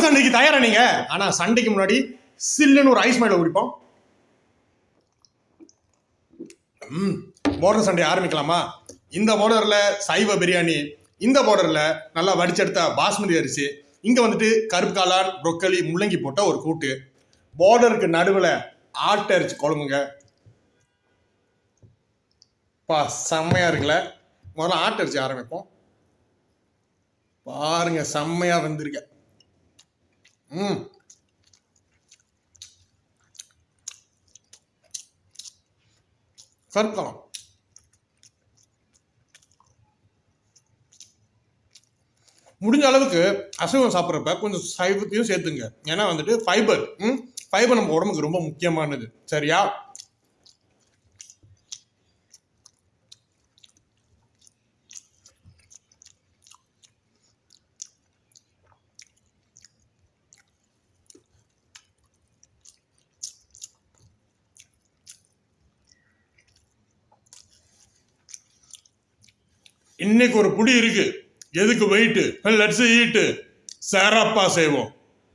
சண்டைக்கு தயாரா நீங்க? ஆனா சண்டைக்கு முன்னாடி சில்லுன்னு ஒரு ஐஸ் மேல குடிப்போம். பார்டர் சண்டை ஆரம்பிக்கலாமா? இந்த பார்டர்ல சைவ பிரியாணி, இந்த பார்டர்ல நல்லா வடிச்செடுத்த பாஸ்மதி அரிசி, இங்க வந்துட்டு கருப்பு காளான், புரோக்கலி, முள்ளங்கி போட்ட ஒரு கூட்டு, பார்டருக்கு நடுவில் ஆட்டு அரிசி குழம்புங்க. பா செம்மையா இருக்குல்ல. முதல்ல ஆட்டு அரிசி ஆரம்பிப்போம். பாருங்க செம்மையா வந்திருக்க. கருக்கலாம். முடிஞ்ச அளவுக்கு அசைவம் சாப்பிட்றப்ப கொஞ்சம் சைவத்தையும் சேர்த்துங்க. ஏன்னா வந்துட்டு ஃபைபர் நம்ம உடம்புக்கு ரொம்ப முக்கியமானது. சரியா? இன்னைக்கு ஒரு புடி இருக்கு. எதுக்கு வெயிட்டு? Let's eat. சிறப்பா செய்வோம்.